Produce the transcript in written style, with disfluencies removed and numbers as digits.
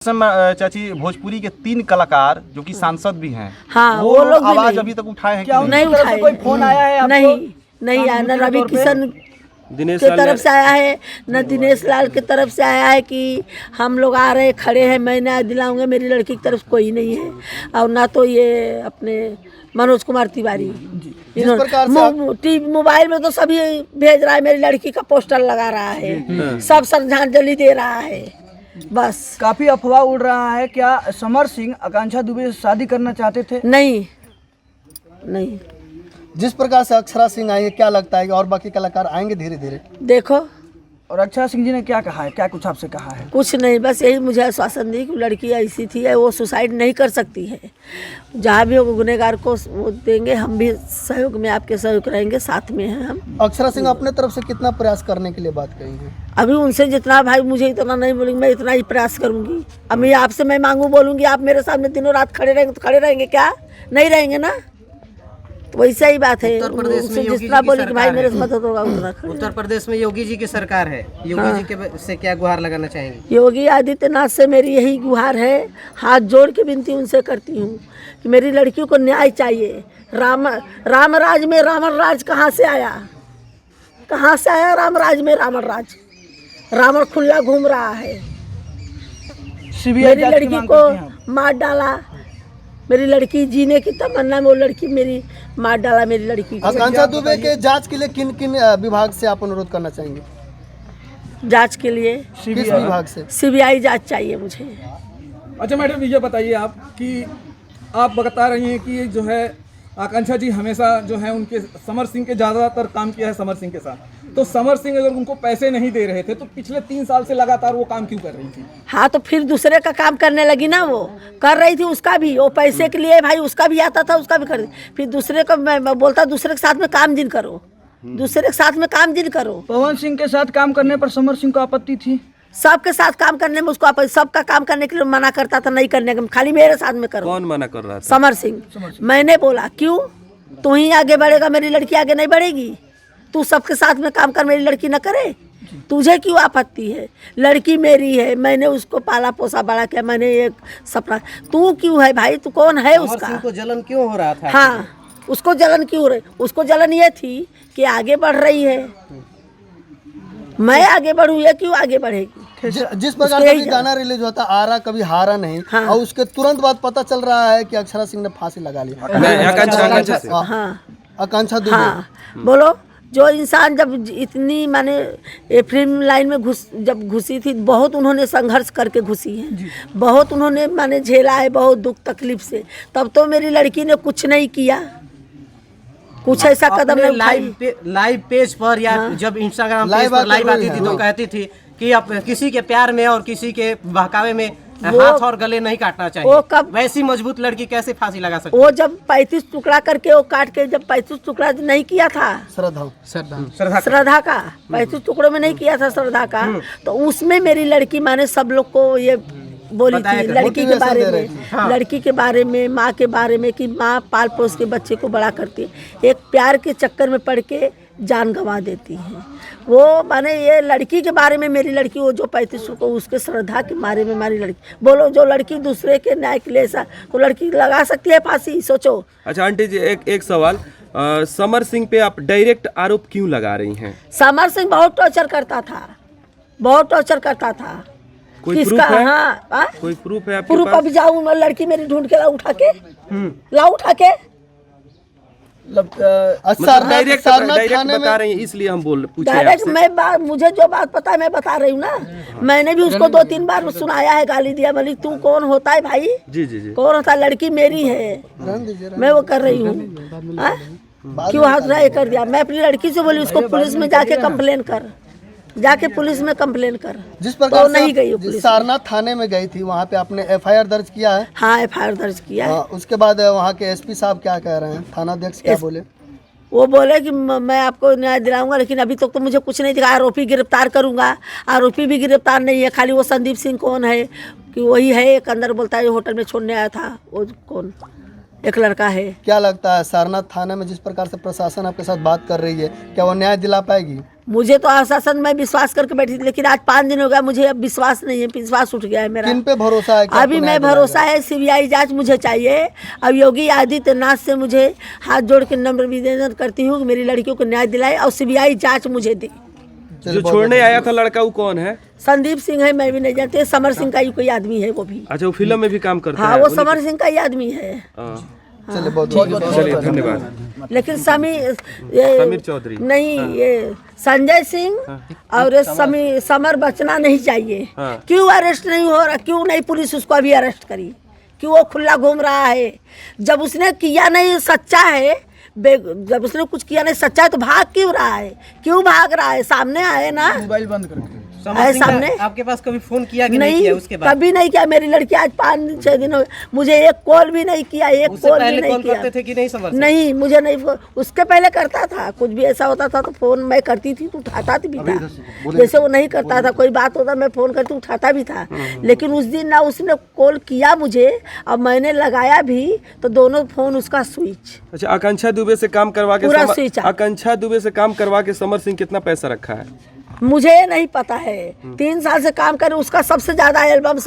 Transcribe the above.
चाची, भोजपुरी के 3 कलाकार जो कि सांसद भी हैं, हाँ, वो लोग आवाज अभी तक उठाए हैं क्या? नहीं उठाए। कोई फोन आया है आपको? नहीं आया। न रवि किशन के तरफ से आया है, न दिनेश लाल की तरफ से आया है कि हम लोग आ रहे खड़े हैं, मैं न्याय दिलाऊंगा। मेरी लड़की की तरफ कोई नहीं है, और ना तो ये अपने मनोज कुमार तिवारी। मोबाइल में तो सभी भेज रहा है, मेरी लड़की का पोस्टर लगा रहा है, सब श्रद्धांजलि दे रहा है। बस काफी अफवाह उड़ रहा है, क्या समर सिंह आकांक्षा दुबे से शादी करना चाहते थे? नहीं नहीं। जिस प्रकार से अक्षरा सिंह आई है, क्या लगता है कि और बाकी कलाकार आएंगे धीरे धीरे? देखो, और अक्षरा सिंह जी ने क्या कहा है, क्या कुछ आपसे कहा है? कुछ नहीं, बस यही मुझे आश्वासन दी कि लड़की ऐसी थी, वो सुसाइड नहीं कर सकती है। जहाँ भी हो गुनहगार को वो देंगे, हम भी सहयोग में आपके सहयोग रहेंगे, साथ में हैं हम। अक्षरा सिंह अपने तरफ से कितना प्रयास करने के लिए बात कही है? अभी उनसे जितना, भाई मुझे इतना नहीं बोलेंगे, मैं इतना ही प्रयास करूँगी। अभी आपसे मैं मांगू बोलूँगी, आप मेरे सामने दिनों रात खड़े रहेंगे तो खड़े रहेंगे क्या? नहीं रहेंगे ना। तो वैसा ही बात है, उत्तर प्रदेश में जितना बोले कि भाई मेरे से मदद होगा उतना। उत्तर प्रदेश में योगी जी की सरकार है, योगी जी के से क्या गुहार लगाना चाहेंगे? योगी आदित्यनाथ से मेरी यही गुहार है, हाथ जोड़ के विनती उनसे करती हूँ कि मेरी लड़कियों को न्याय चाहिए। राम राज में रावण राज कहाँ से आया? कहाँ से आया राम राज में रावण राज? रावण खुला घूम रहा है। मेरी लड़की को मार डाला, मेरी लड़की जीने की तमन्ना में वो लड़की मेरी मार डाला मेरी लड़की को। आकांक्षा दुबे के जांच के लिए किन किन विभाग से आप अनुरोध करना चाहेंगे? जांच के लिए किस विभाग से? सीबीआई जांच चाहिए मुझे। अच्छा मैडम, ये बताइए आप कि आप बता रही हैं कि जो है आकांक्षा जी हमेशा जो है उनके समर सिंह के ज़्यादातर काम किया है समर सिंह के साथ, तो समर सिंह अगर उनको पैसे नहीं दे रहे थे तो पिछले 3 साल से लगातार वो काम क्यों कर रही थी? हाँ, तो फिर दूसरे का काम करने लगी ना, वो कर रही थी उसका भी, वो पैसे के लिए भाई उसका भी आता था, उसका भी कर। फिर दूसरे को मैं बोलता दूसरे के साथ में काम जिन करो, दूसरे के साथ में काम जिन करो। पवन सिंह के साथ काम करने पर समर सिंह को आपत्ति थी? सबके साथ काम करने में उसको आपत्ति, सबका काम करने के लिए मना करता था, नहीं करने का, खाली मेरे साथ में करो। कौन मना कर रहा था? समर सिंह। मैंने बोला क्यों, तू ही आगे बढ़ेगा, मेरी लड़की आगे नहीं बढ़ेगी? तू सबके साथ में काम कर, मेरी लड़की न करे, तुझे क्यों आपत्ति है? लड़की मेरी है, मैंने उसको पाला पोसा बड़ा किया, मैंने एक सपना। तू क्यों है भाई, तू कौन है उसका? को जलन क्यों हो रहा था? हाँ, उसको जलन क्यों हो रही? उसको जलन ये थी कि आगे बढ़ रही है, मैं आगे बढ़ूँ, ये क्यों आगे बढ़ेगी? जिस प्रकार से गाना रिलीज होता आरा कभी हारा नहीं, हाँ। और उसके तुरंत बाद पता चल रहा है कि अक्षरा सिंह ने फांसी लगा ली। आकांक्षा दुबे। हाँ, बोलो। जो इंसान जब इतनी माने फिल्म लाइन में जब घुसी थी, बहुत उन्होंने संघर्ष करके घुसी है, बहुत उन्होंने माने झेला है, बहुत दुख तकलीफ से। तब तो मेरी लड़की ने कुछ नहीं किया, कुछ ऐसा कदम नहीं उठाई। लाइव पेज पर या जब इंस्टाग्राम पेज पर लाइव आती थी तो कहती थी कि अब किसी के प्यार में और किसी के बहकावे में हाथ और गले नहीं काटना चाहिए। वो कब, वैसी मजबूत लड़की कैसे फांसी लगा सकती? वो जब 35 टुकड़ा करके वो काट के, जब 35 टुकड़ा नहीं किया था श्रद्धा का 35 टुकड़ों में नहीं किया था श्रद्धा का, तो उसमें मेरी लड़की माने सब लोग को ये बोली थी लड़की के बारे में, लड़की के बारे में, माँ के बारे में, कि माँ पाल पोस के बच्चे को बड़ा करती है, एक प्यार के चक्कर में पड़ के जान गंवा देती है। वो माने ये लड़की के बारे में, मेरी लड़की वो जो 35 को, उसके श्रद्धा के बारे में हमारी लड़की। बोलो, जो लड़की दूसरे के न्याय के लिए ऐसा, तो लड़की लगा सकती है फांसी? सोचो। अच्छा आंटी जी, एक सवाल, समर सिंह पे आप डायरेक्ट आरोप क्यों लगा रही हैं? समर सिंह बहुत टॉर्चर करता था, बहुत टॉर्चर करता था। कोई प्रूफ है? हाँ, कोई प्रूफ है आपके प्रूफ? पास? अभी जाऊँ लड़की मेरी ढूंढ के लाऊं उठा के, लाऊं उठा के। डायरेक्ट बता रही हैं, इसलिए हम पूछे डायरेक्ट मुझे जो बात पता है मैं बता रही हूँ ना। मैंने भी उसको 2-3 बार सुनाया है, गाली दिया, बोली तू कौन होता है भाई? जी जी जी, कौन होता है? लड़की मेरी है, मैं वो कर रही हूँ। क्यों हाथ राय कर दिया? मैं अपनी लड़की से बोली उसको पुलिस में जाके कंप्लेन कर, जाके पुलिस में कंप्लेन कर। जिस प्रकार तो नहीं गई पुलिस। सारनाथ थाने में गई थी, वहाँ पे आपने FIR दर्ज किया है? हाँ, FIR दर्ज किया है। उसके बाद वहाँ के SP साहब क्या कह रहे हैं, थाना अध्यक्ष क्या बोले? वो बोले कि मैं आपको न्याय दिलाऊंगा, लेकिन अभी तक तो मुझे कुछ नहीं दिखा। आरोपी गिरफ्तार करूंगा, आरोपी भी गिरफ्तार नहीं है, खाली वो संदीप सिंह कौन है कि वही है, एक अंदर बोलता है होटल में छोड़ने आया था, वो कौन एक लड़का है। क्या लगता है सारनाथ थाना में जिस प्रकार से प्रशासन आपके साथ बात कर रही है, क्या वो न्याय दिला पाएगी? मुझे तो आश्वासन में विश्वास करके बैठी थी, लेकिन आज 5 दिन हो गया, मुझे अब विश्वास नहीं है, विश्वास उठ गया है मेरा। किन पे भरोसा है कि अभी आपको मैं न्याय भरोसा है सीबीआई जांच मुझे चाहिए। अब योगी आदित्यनाथ से मुझे हाथ जोड़ के नम्र निवेदन करती हूँ कि मेरी लड़कियों को न्याय दिलाए और सीबीआई जांच मुझे दे। जो छोड़ने आया था लड़का वो कौन है? संदीप सिंह है, मैं भी नहीं जानती, समर सिंह का ही कोई आदमी है वो भी। अच्छा, वो फिल्म में भी काम करता हाँ, है? वो समर सिंह का ही आदमी है। हाँ। चलिए बहुत चलिए धन्यवाद। लेकिन समीर चौधरी नहीं, ये संजय सिंह और ये समर बचना नहीं चाहिए। हाँ। क्यों अरेस्ट नहीं हो रहा, क्यों नहीं पुलिस उसको अभी अरेस्ट करी, क्यों वो खुला घूम रहा है? जब उसने किया नहीं सच्चा है, जब उसने कुछ किया नहीं सच्चा है तो भाग क्यों रहा है? क्यों भाग रहा है? सामने आए ना, मोबाइल बंद करके। समर सिंह सामने आपके पास कभी फोन किया कि नहीं किया उसके बाद? कभी नहीं किया। मेरी लड़की आज 5-6 दिन हो गए, मुझे एक कॉल भी नहीं किया, एक उससे कॉल भी पहले नहीं कॉल किया। करते थे कि नहीं समर सिंह? नहीं, मुझे नहीं, उसके पहले करता था। कुछ भी ऐसा होता था तो फोन मैं करती थी तो उठाता भी था। जैसे वो नहीं करता था, कोई बात होता मैं फोन करती उठाता भी था। लेकिन उस दिन ना उसने कॉल किया मुझे, अब मैंने लगाया भी तो दोनों फोन उसका स्विच। अच्छा, आकांक्षा दुबे से काम करवा के पूरा स्विच ऑफ। आकांक्षा दुबे से काम करवा के समर सिंह कितना पैसा रखा है? मुझे नहीं पता है। 3 साल से काम करे, उसका सबसे ज्यादा एल्बम